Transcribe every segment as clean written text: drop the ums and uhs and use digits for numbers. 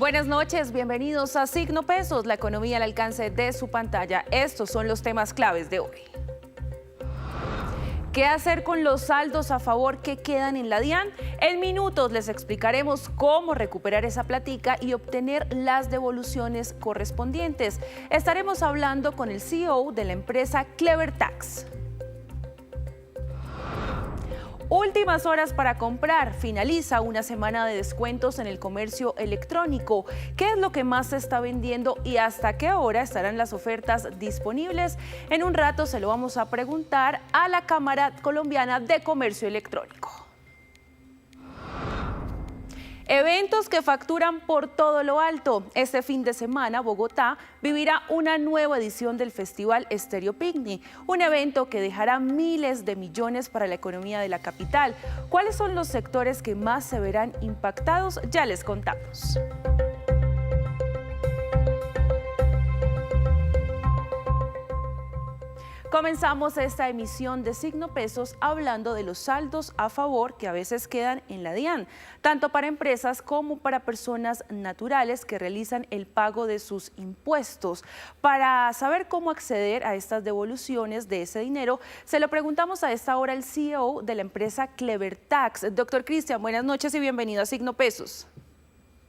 Buenas noches, bienvenidos a Signo Pesos, la economía al alcance de su pantalla. Estos son los temas claves de hoy. ¿Qué hacer con los saldos a favor que quedan en la DIAN? En minutos les explicaremos cómo recuperar esa platica y obtener las devoluciones correspondientes. Estaremos hablando con el CEO de la empresa Clever Tax. Últimas horas para comprar. Finaliza una semana de descuentos en el comercio electrónico. ¿Qué es lo que más se está vendiendo y hasta qué hora estarán las ofertas disponibles? En un rato se lo vamos a preguntar a la Cámara Colombiana de Comercio Electrónico. Eventos que facturan por todo lo alto. Este fin de semana, Bogotá vivirá una nueva edición del Festival Estéreo Picnic, un evento que dejará miles de millones para la economía de la capital. ¿Cuáles son los sectores que más se verán impactados? Ya les contamos. Comenzamos esta emisión de Signo Pesos hablando de los saldos a favor que a veces quedan en la DIAN, tanto para empresas como para personas naturales que realizan el pago de sus impuestos. Para saber cómo acceder a estas devoluciones de ese dinero, se lo preguntamos a esta hora al CEO de la empresa Clever Tax. Doctor Cristian, buenas noches y bienvenido a Signo Pesos.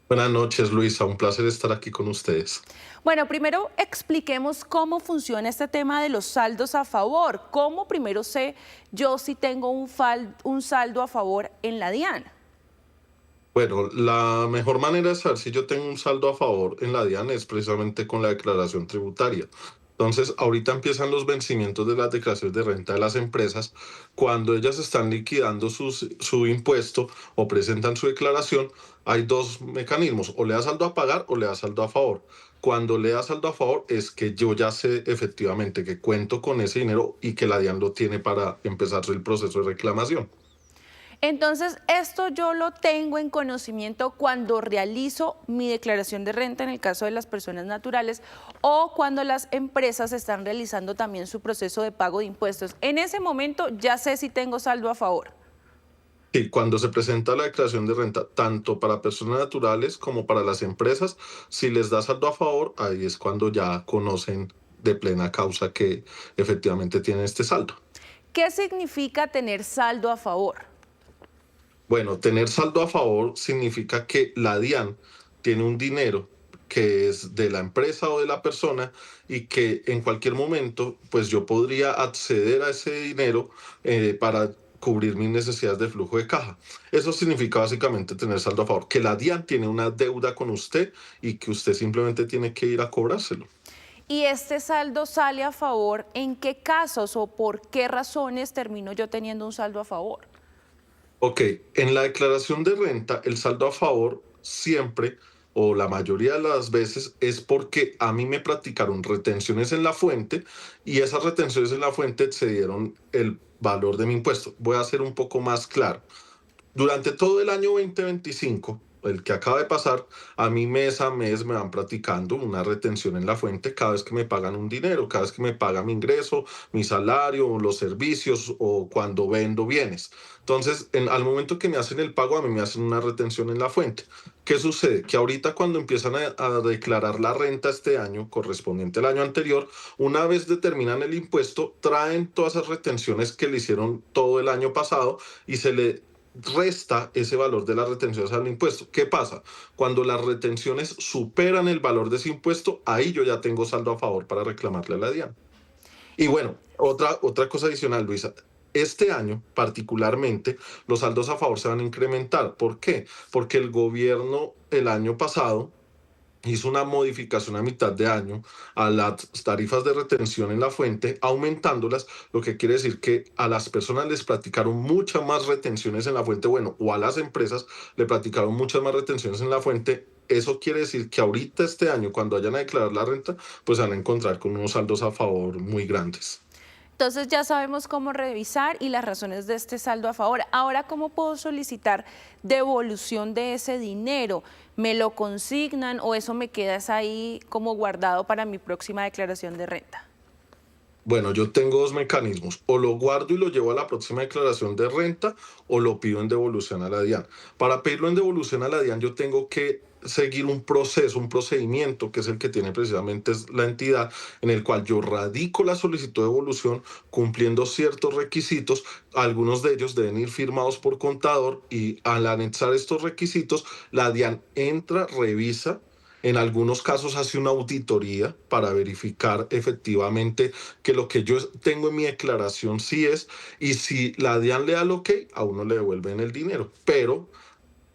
Buenas noches, Luisa. Un placer estar aquí con ustedes. Bueno, primero expliquemos cómo funciona este tema de los saldos a favor. ¿Cómo primero sé yo si tengo un saldo a favor en la DIAN? Bueno, la mejor manera de saber si yo tengo un saldo a favor en la DIAN es precisamente con la declaración tributaria. Entonces, ahorita empiezan los vencimientos de las declaraciones de renta de las empresas. Cuando ellas están liquidando su impuesto o presentan su declaración, hay dos mecanismos: o le da saldo a pagar o le da saldo a favor. Cuando le da saldo a favor es que yo ya sé efectivamente que cuento con ese dinero y que la DIAN lo tiene para empezar el proceso de reclamación. Entonces, esto yo lo tengo en conocimiento cuando realizo mi declaración de renta en el caso de las personas naturales o cuando las empresas están realizando también su proceso de pago de impuestos. En ese momento ya sé si tengo saldo a favor. Y cuando se presenta la declaración de renta, tanto para personas naturales como para las empresas, si les da saldo a favor, ahí es cuando ya conocen de plena causa que efectivamente tienen este saldo. ¿Qué significa tener saldo a favor? Bueno, tener saldo a favor significa que la DIAN tiene un dinero que es de la empresa o de la persona y que en cualquier momento, pues yo podría acceder a ese dinero para cubrir mis necesidades de flujo de caja. Eso significa básicamente tener saldo a favor, que la DIAN tiene una deuda con usted y que usted simplemente tiene que ir a cobrárselo. ¿Y este saldo sale a favor en qué casos o por qué razones termino yo teniendo un saldo a favor? Ok, en la declaración de renta, el saldo a favor siempre o la mayoría de las veces es porque a mí me practicaron retenciones en la fuente y esas retenciones en la fuente excedieron el valor de mi impuesto. Voy a ser un poco más claro. Durante todo el año 2025, el que acaba de pasar, a mí mes a mes me van practicando una retención en la fuente cada vez que me pagan un dinero, cada vez que me pagan mi ingreso, mi salario, los servicios o cuando vendo bienes. Entonces, al momento que me hacen el pago, a mí me hacen una retención en la fuente. ¿Qué sucede? Que ahorita cuando empiezan a declarar la renta este año, correspondiente al año anterior, una vez determinan el impuesto, traen todas esas retenciones que le hicieron todo el año pasado y se le resta ese valor de las retenciones al impuesto. ¿Qué pasa? Cuando las retenciones superan el valor de ese impuesto, ahí yo ya tengo saldo a favor para reclamarle a la DIAN. Y bueno, otra cosa adicional, Luisa. Este año, particularmente, los saldos a favor se van a incrementar. ¿Por qué? Porque el gobierno el año pasado hizo una modificación a mitad de año a las tarifas de retención en la fuente, aumentándolas, lo que quiere decir que a las personas les practicaron muchas más retenciones en la fuente, bueno, o a las empresas le practicaron muchas más retenciones en la fuente. Eso quiere decir que ahorita este año, cuando vayan a declarar la renta, pues van a encontrar con unos saldos a favor muy grandes. Entonces ya sabemos cómo revisar y las razones de este saldo a favor. Ahora, ¿cómo puedo solicitar devolución de ese dinero? ¿Me lo consignan o eso me queda ahí como guardado para mi próxima declaración de renta? Bueno, yo tengo dos mecanismos: o lo guardo y lo llevo a la próxima declaración de renta o lo pido en devolución a la DIAN. Para pedirlo en devolución a la DIAN yo tengo que seguir un proceso, un procedimiento, que es el que tiene precisamente la entidad, en el cual yo radico la solicitud de devolución cumpliendo ciertos requisitos. Algunos de ellos deben ir firmados por contador y al anexar estos requisitos, la DIAN entra, revisa. En algunos casos hace una auditoría para verificar efectivamente que lo que yo tengo en mi declaración sí es, y si la DIAN le da el ok, a uno le devuelven el dinero. Pero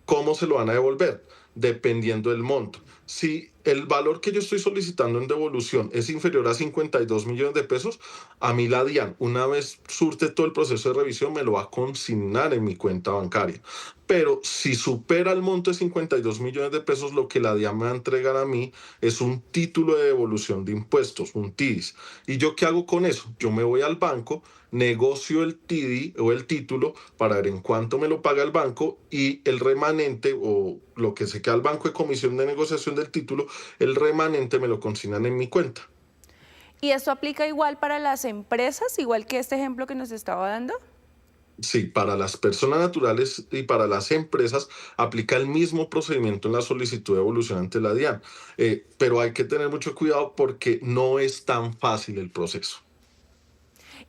¿cómo se lo van a devolver? Dependiendo del monto. Si el valor que yo estoy solicitando en devolución es inferior a 52 millones de pesos, a mí la DIAN, una vez surte todo el proceso de revisión, me lo va a consignar en mi cuenta bancaria. Pero si supera el monto de 52 millones de pesos, lo que la DIAN me va a entregar a mí es un título de devolución de impuestos, un TIDIS. ¿Y yo qué hago con eso? Yo me voy al banco, negocio el TIDI o el título para ver en cuánto me lo paga el banco, y el remanente o lo que se queda al banco de comisión de negociación del título, el remanente me lo consignan en mi cuenta. ¿Y esto aplica igual para las empresas, igual que este ejemplo que nos estaba dando? Sí, para las personas naturales y para las empresas aplica el mismo procedimiento en la solicitud de devolución ante la DIAN. Pero hay que tener mucho cuidado porque no es tan fácil el proceso.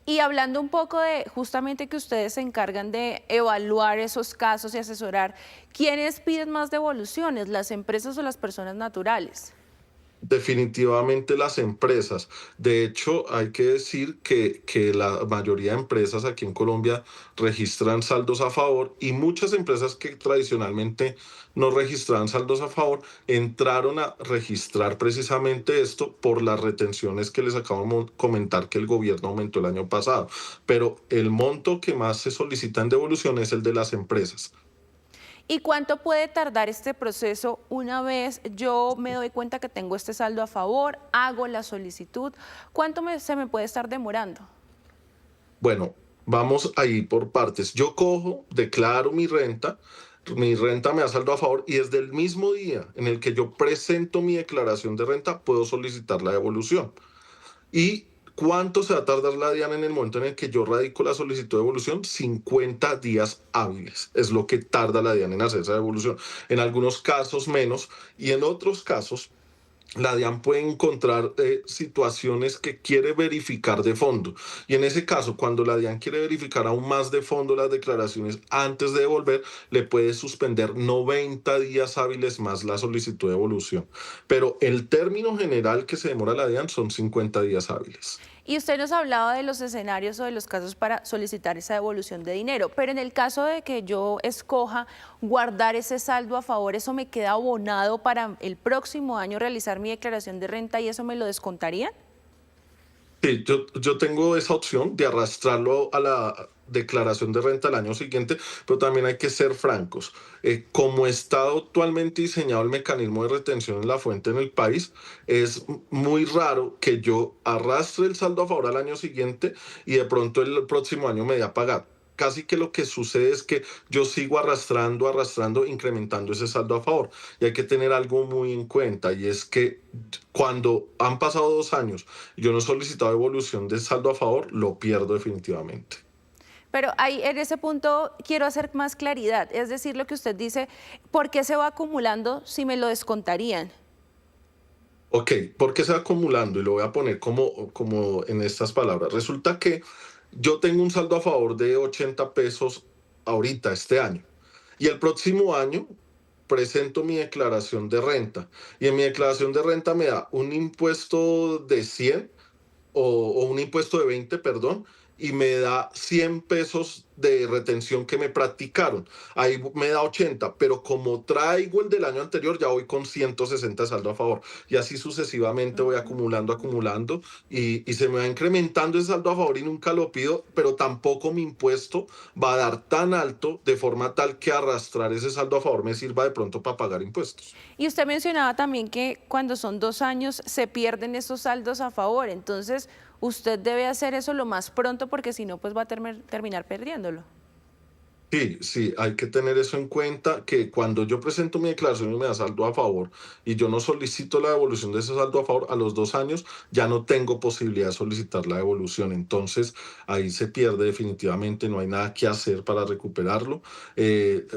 Y hablando un poco de justamente que ustedes se encargan de evaluar esos casos y asesorar, ¿quiénes piden más devoluciones, las empresas o las personas naturales? Definitivamente las empresas. De hecho, hay que decir que la mayoría de empresas aquí en Colombia registran saldos a favor, y muchas empresas que tradicionalmente no registraban saldos a favor entraron a registrar precisamente esto por las retenciones que les acabo de comentar que el gobierno aumentó el año pasado. Pero el monto que más se solicita en devolución es el de las empresas. ¿Y cuánto puede tardar este proceso una vez yo me doy cuenta que tengo este saldo a favor, hago la solicitud? ¿Cuánto se me puede estar demorando? Bueno, vamos ahí por partes. Yo cojo, declaro mi renta me da saldo a favor, y desde el mismo día en el que yo presento mi declaración de renta puedo solicitar la devolución. ¿Y cuánto se va a tardar la DIAN en el momento en el que yo radico la solicitud de devolución? 50 días hábiles es lo que tarda la DIAN en hacer esa devolución. En algunos casos menos, y en otros casos la DIAN puede encontrar situaciones que quiere verificar de fondo. Y en ese caso, cuando la DIAN quiere verificar aún más de fondo las declaraciones antes de devolver, le puede suspender 90 días hábiles más la solicitud de devolución. Pero el término general que se demora la DIAN son 50 días hábiles. Y usted nos hablaba de los escenarios o de los casos para solicitar esa devolución de dinero, pero en el caso de que yo escoja guardar ese saldo a favor, ¿eso me queda abonado para el próximo año realizar mi declaración de renta y eso me lo descontarían? Sí, yo tengo esa opción de arrastrarlo a la declaración de renta al año siguiente, pero también hay que ser francos. Como está actualmente diseñado el mecanismo de retención en la fuente en el país, es muy raro que yo arrastre el saldo a favor al año siguiente y de pronto el próximo año me dé a pagar. Casi que lo que sucede es que yo sigo arrastrando, arrastrando, incrementando ese saldo a favor. Y hay que tener algo muy en cuenta, y es que cuando han pasado 2 años y yo no he solicitado devolución de saldo a favor, lo pierdo definitivamente. Pero ahí en ese punto quiero hacer más claridad, es decir, lo que usted dice, ¿por qué se va acumulando si me lo descontarían? Ok, ¿por qué se va acumulando? Y lo voy a poner como en estas palabras. Resulta que yo tengo un saldo a favor de 80 pesos ahorita, este año. Y el próximo año presento mi declaración de renta. Y en mi declaración de renta me da un impuesto de 100 o un impuesto de 20, perdón, y me da 100 pesos de retención que me practicaron. Ahí me da 80, pero como traigo el del año anterior, ya voy con 160 de saldo a favor. Y así sucesivamente voy Ujú. acumulando, acumulando, y se me va incrementando ese saldo a favor y nunca lo pido, pero tampoco mi impuesto va a dar tan alto de forma tal que arrastrar ese saldo a favor me sirva de pronto para pagar impuestos. Y usted mencionaba también que cuando son 2 años se pierden esos saldos a favor, entonces usted debe hacer eso lo más pronto porque si no, pues va a terminar perdiéndolo. Sí, sí, hay que tener eso en cuenta, que cuando yo presento mi declaración y me da saldo a favor y yo no solicito la devolución de ese saldo a favor, a los 2 años ya no tengo posibilidad de solicitar la devolución. Entonces ahí se pierde definitivamente, no hay nada que hacer para recuperarlo,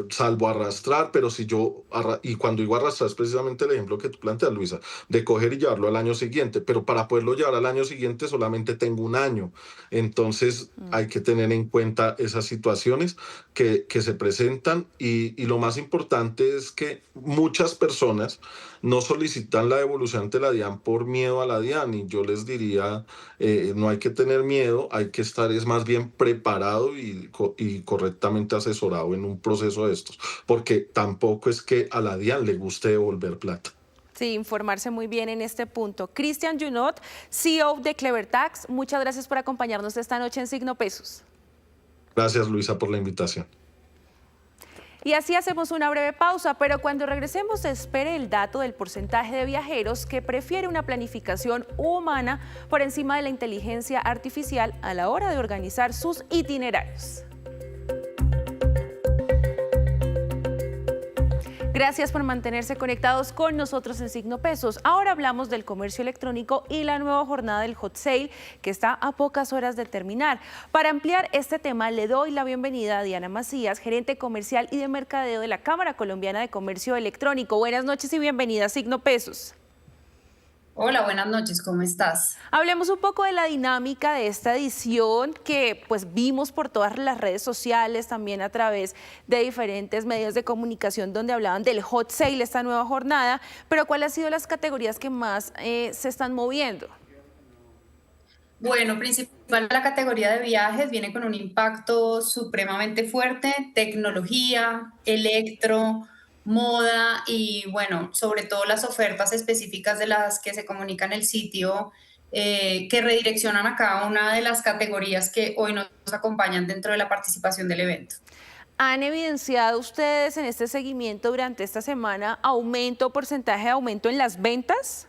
salvo arrastrar, pero si yo, y cuando digo arrastrar es precisamente el ejemplo que tú planteas, Luisa, de coger y llevarlo al año siguiente, pero para poderlo llevar al año siguiente solamente tengo un año. Entonces hay que tener en cuenta esas situaciones que se presentan y lo más importante es que muchas personas no solicitan la devolución ante la DIAN por miedo a la DIAN y yo les diría, no hay que tener miedo, hay que estar es más bien preparado y correctamente asesorado en un proceso de estos, porque tampoco es que a la DIAN le guste devolver plata. Sí, informarse muy bien en este punto. Cristian Junot, CEO de Clever Tax, muchas gracias por acompañarnos esta noche en Signo Pesos. Gracias, Luisa, por la invitación. Y así hacemos una breve pausa, pero cuando regresemos espere el dato del porcentaje de viajeros que prefiere una planificación humana por encima de la inteligencia artificial a la hora de organizar sus itinerarios. Gracias por mantenerse conectados con nosotros en Signo Pesos. Ahora hablamos del comercio electrónico y la nueva jornada del Hot Sale que está a pocas horas de terminar. Para ampliar este tema le doy la bienvenida a Diana Macías, gerente comercial y de mercadeo de la Cámara Colombiana de Comercio Electrónico. Buenas noches y bienvenida a Signo Pesos. Hola, buenas noches, ¿cómo estás? Hablemos un poco de la dinámica de esta edición que pues vimos por todas las redes sociales, también a través de diferentes medios de comunicación donde hablaban del Hot Sale, esta nueva jornada, pero ¿cuáles han sido las categorías que más se están moviendo? Bueno, principal la categoría de viajes viene con un impacto supremamente fuerte, tecnología, electro, moda y bueno, sobre todo las ofertas específicas de las que se comunica en el sitio que redireccionan a cada una de las categorías que hoy nos acompañan dentro de la participación del evento. ¿Han evidenciado ustedes en este seguimiento durante esta semana porcentaje de aumento en las ventas?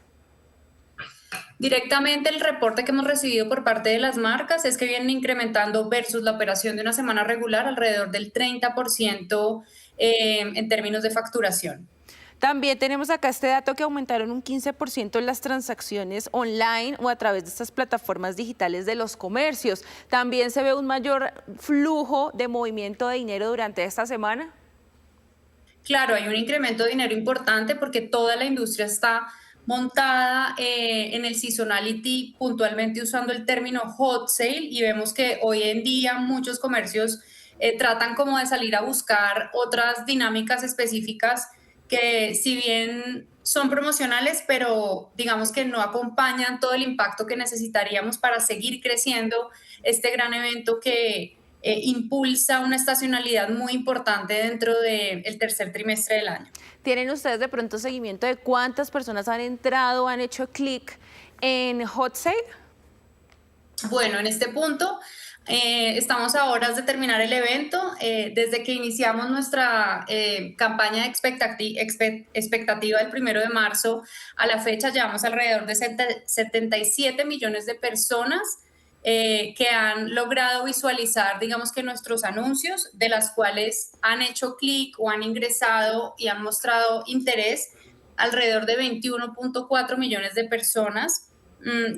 Directamente el reporte que hemos recibido por parte de las marcas es que vienen incrementando versus la operación de una semana regular alrededor del 30% en términos de facturación. También tenemos acá este dato que aumentaron un 15% en las transacciones online o a través de estas plataformas digitales de los comercios. También se ve un mayor flujo de movimiento de dinero durante esta semana. Claro, hay un incremento de dinero importante porque toda la industria está montada en el seasonality, puntualmente usando el término hot sale, y vemos que hoy en día muchos comercios tratan como de salir a buscar otras dinámicas específicas que si bien son promocionales, pero digamos que no acompañan todo el impacto que necesitaríamos para seguir creciendo este gran evento que impulsa una estacionalidad muy importante dentro del tercer trimestre del año. ¿Tienen ustedes de pronto seguimiento de cuántas personas han entrado, han hecho clic en Hot Sale? Bueno, en este punto estamos a horas de terminar el evento. Desde que iniciamos nuestra campaña de expectativa del 1 de marzo a la fecha, llevamos alrededor de 77 millones de personas que han logrado visualizar, digamos que nuestros anuncios, de las cuales han hecho clic o han ingresado y han mostrado interés alrededor de 21.4 millones de personas.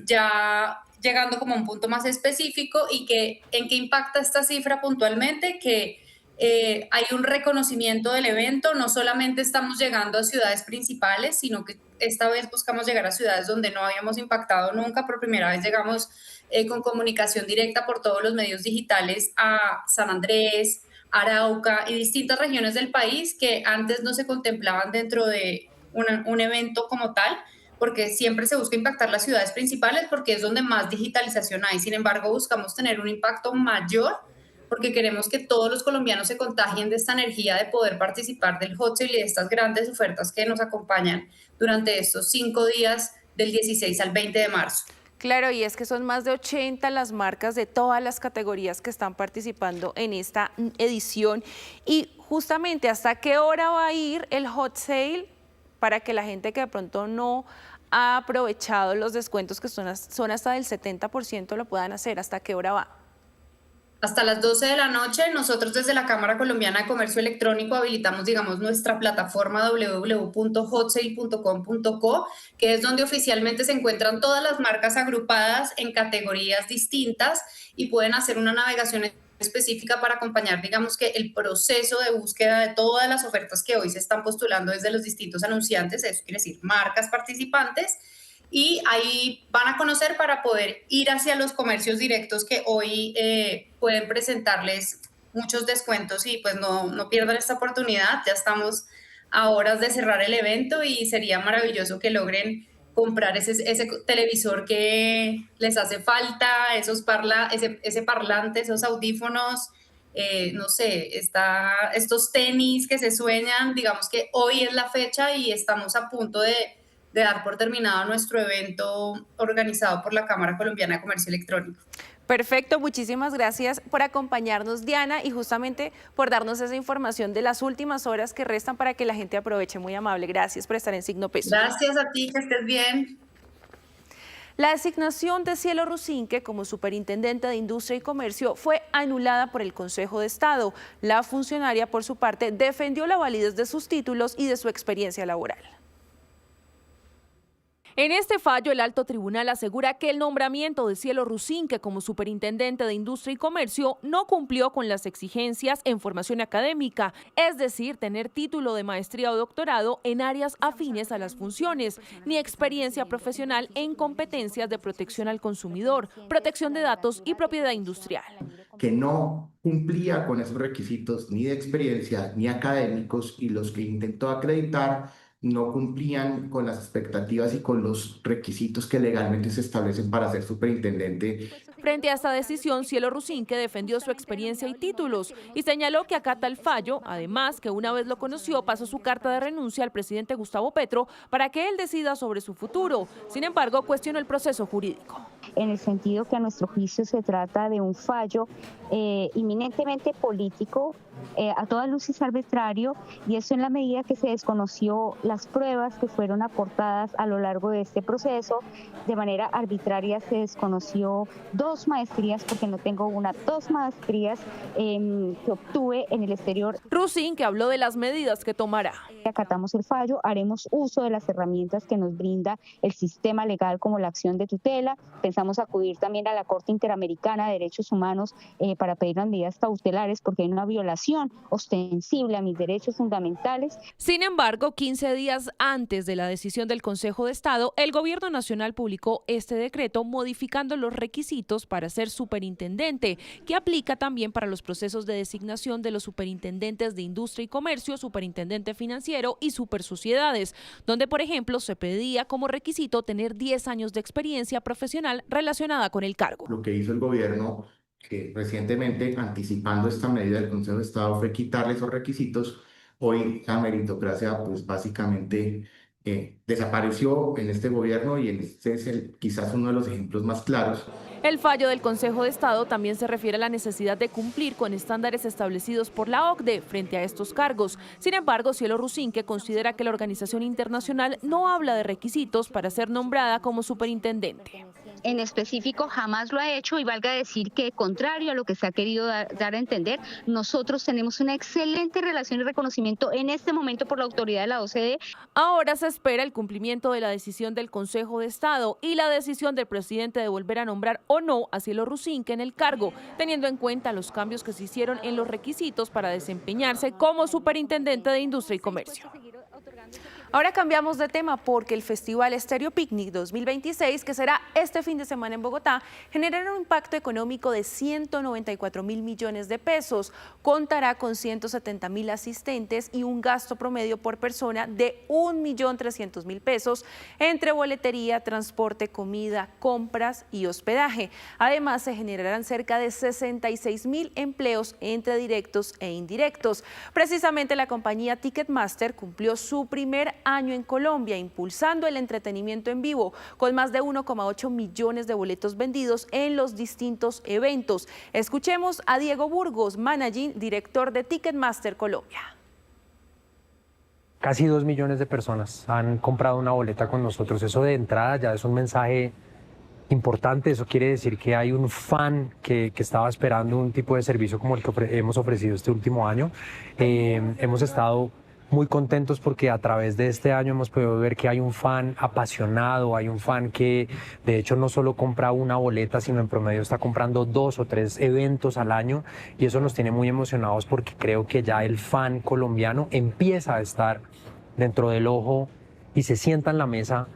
Ya llegando como a un punto más específico y que en qué impacta esta cifra puntualmente, que hay un reconocimiento del evento, no solamente estamos llegando a ciudades principales, sino que esta vez buscamos llegar a ciudades donde no habíamos impactado nunca, por primera vez llegamos con comunicación directa por todos los medios digitales a San Andrés, Arauca y distintas regiones del país que antes no se contemplaban dentro de un evento como tal, porque siempre se busca impactar las ciudades principales porque es donde más digitalización hay. Sin embargo, buscamos tener un impacto mayor porque queremos que todos los colombianos se contagien de esta energía de poder participar del Hot Sale y de estas grandes ofertas que nos acompañan durante estos 5 días del 16 al 20 de marzo. Claro, y es que son más de 80 las marcas de todas las categorías que están participando en esta edición. Y justamente, ¿hasta qué hora va a ir el Hot Sale para que la gente que de pronto no ha aprovechado los descuentos que son hasta del 70% lo puedan hacer? ¿Hasta qué hora va? hasta las 12 de la noche. Nosotros desde la Cámara Colombiana de Comercio Electrónico habilitamos, digamos, nuestra plataforma www.hotsale.com.co, que es donde oficialmente se encuentran todas las marcas agrupadas en categorías distintas y pueden hacer una navegación específica para acompañar, digamos, que el proceso de búsqueda de todas las ofertas que hoy se están postulando desde los distintos anunciantes, eso quiere decir marcas participantes, y ahí van a conocer para poder ir hacia los comercios directos que hoy pueden presentarles muchos descuentos y pues no pierdan esta oportunidad. Ya estamos a horas de cerrar el evento y sería maravilloso que logren comprar ese televisor que les hace falta, ese parlante, esos audífonos, no sé, estos tenis que se sueñan. Digamos que hoy es la fecha y estamos a punto de dar por terminado nuestro evento organizado por la Cámara Colombiana de Comercio Electrónico. Perfecto, muchísimas gracias por acompañarnos, Diana, y justamente por darnos esa información de las últimas horas que restan para que la gente aproveche. Muy amable, gracias por estar en Signo Pesos. Gracias a ti, que estés bien. La designación de Cielo Rusinque como Superintendente de Industria y Comercio fue anulada por el Consejo de Estado. La funcionaria, por su parte, defendió la validez de sus títulos y de su experiencia laboral. En este fallo, el alto tribunal asegura que el nombramiento de Cielo Rusinque como Superintendente de Industria y Comercio no cumplió con las exigencias en formación académica, es decir, tener título de maestría o doctorado en áreas afines a las funciones, ni experiencia profesional en competencias de protección al consumidor, protección de datos y propiedad industrial. Que no cumplía con esos requisitos ni de experiencia ni académicos, y los que intentó acreditar no cumplían con las expectativas y con los requisitos que legalmente se establecen para ser superintendente. Frente a esta decisión, Cielo Rusinque defendió su experiencia y títulos y señaló que acata el fallo, además que una vez lo conoció pasó su carta de renuncia al presidente Gustavo Petro para que él decida sobre su futuro. Sin embargo, cuestionó el proceso jurídico. En el sentido que a nuestro juicio se trata de un fallo inminentemente político, a toda luz es arbitrario, y eso en la medida que se desconoció las pruebas que fueron aportadas a lo largo de este proceso. De manera arbitraria se desconoció 2 maestrías, porque no tengo una, 2 maestrías que obtuve en el exterior. Rusinque habló de las medidas que tomará. Acatamos el fallo, haremos uso de las herramientas que nos brinda el sistema legal, como la acción de tutela. Pensamos acudir también a la Corte Interamericana de Derechos Humanos para pedir las medidas cautelares, porque hay una violación ostensible a mis derechos fundamentales. Sin embargo, 15 días antes de la decisión del Consejo de Estado, el Gobierno Nacional publicó este decreto modificando los requisitos para ser superintendente, que aplica también para los procesos de designación de los superintendentes de Industria y Comercio, superintendente financiero y supersociedades, donde, por ejemplo, se pedía como requisito tener 10 años de experiencia profesional relacionada con el cargo. Lo que hizo el gobierno recientemente, anticipando esta medida del Consejo de Estado, fue quitarle esos requisitos. Hoy la meritocracia pues básicamente desapareció en este gobierno, y este es quizás uno de los ejemplos más claros. El fallo del Consejo de Estado también se refiere a la necesidad de cumplir con estándares establecidos por la OCDE frente a estos cargos. Sin embargo, Cielo Rusinque considera que la organización internacional no habla de requisitos para ser nombrada como superintendente. En específico jamás lo ha hecho, y valga decir que, contrario a lo que se ha querido dar a entender, nosotros tenemos una excelente relación y reconocimiento en este momento por la autoridad de la OCDE. Ahora se espera el cumplimiento de la decisión del Consejo de Estado y la decisión del presidente de volver a nombrar o no a Cielo Rusinque en el cargo, teniendo en cuenta los cambios que se hicieron en los requisitos para desempeñarse como superintendente de Industria y Comercio. Ahora cambiamos de tema, porque el Festival Estéreo Picnic 2026, que será este fin de semana en Bogotá, generará un impacto económico de 194.000 millones de pesos. Contará con 170.000 asistentes y un gasto promedio por persona de 1.300.000 pesos entre boletería, transporte, comida, compras y hospedaje. Además, se generarán cerca de 66.000 empleos entre directos e indirectos. Precisamente la compañía Ticketmaster cumplió su primer año en Colombia, impulsando el entretenimiento en vivo, con más de 1,8 millones de boletos vendidos en los distintos eventos. Escuchemos a Diego Burgos, Managing Director de Ticketmaster Colombia. Casi 2 millones de personas han comprado una boleta con nosotros. Eso de entrada ya es un mensaje importante. Eso quiere decir que hay un fan que estaba esperando un tipo de servicio como el que hemos ofrecido este último año. Hemos estado muy contentos porque a través de este año hemos podido ver que hay un fan apasionado, hay un fan que de hecho no solo compra una boleta, sino en promedio está comprando 2 o 3 eventos al año, y eso nos tiene muy emocionados porque creo que ya el fan colombiano empieza a estar dentro del ojo y se sienta en la mesa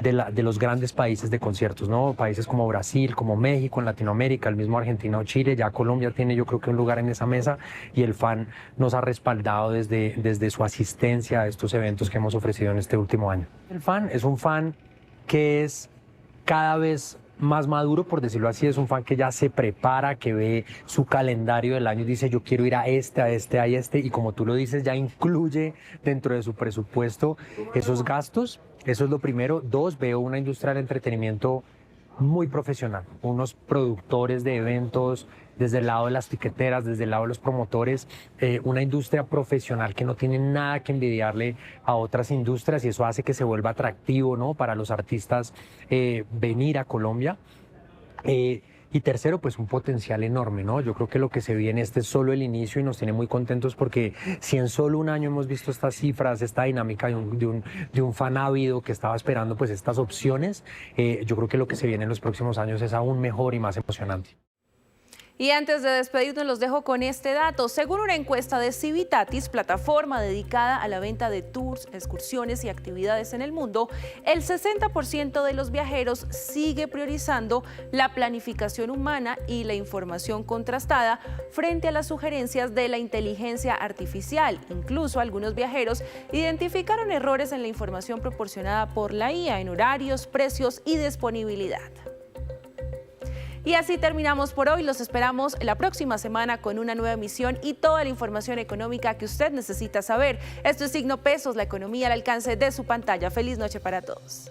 de los grandes países de conciertos, ¿no? Países como Brasil, como México, en Latinoamérica, el mismo Argentina o Chile. Ya Colombia tiene, yo creo que, un lugar en esa mesa, y el fan nos ha respaldado desde su asistencia a estos eventos que hemos ofrecido en este último año. El fan es un fan que es cada vez más maduro, por decirlo así. Es un fan que ya se prepara, que ve su calendario del año y dice: yo quiero ir a este, y como tú lo dices, ya incluye dentro de su presupuesto esos gastos. Eso es lo primero. 2, veo una industria del entretenimiento muy profesional, unos productores de eventos, desde el lado de las tiqueteras, desde el lado de los promotores, una industria profesional que no tiene nada que envidiarle a otras industrias, y eso hace que se vuelva atractivo, ¿no?, para los artistas venir a Colombia. Y tercero, pues un potencial enorme, ¿no? Yo creo que lo que se viene, este es solo el inicio, y nos tiene muy contentos porque si en solo un año hemos visto estas cifras, esta dinámica de un fan ávido que estaba esperando pues estas opciones, yo creo que lo que se viene en los próximos años es aún mejor y más emocionante. Y antes de despedirnos, los dejo con este dato. Según una encuesta de Civitatis, plataforma dedicada a la venta de tours, excursiones y actividades en el mundo, el 60% de los viajeros sigue priorizando la planificación humana y la información contrastada frente a las sugerencias de la inteligencia artificial. Incluso algunos viajeros identificaron errores en la información proporcionada por la IA en horarios, precios y disponibilidad. Y así terminamos por hoy. Los esperamos la próxima semana con una nueva emisión y toda la información económica que usted necesita saber. Esto es Signo Pesos, la economía al alcance de su pantalla. Feliz noche para todos.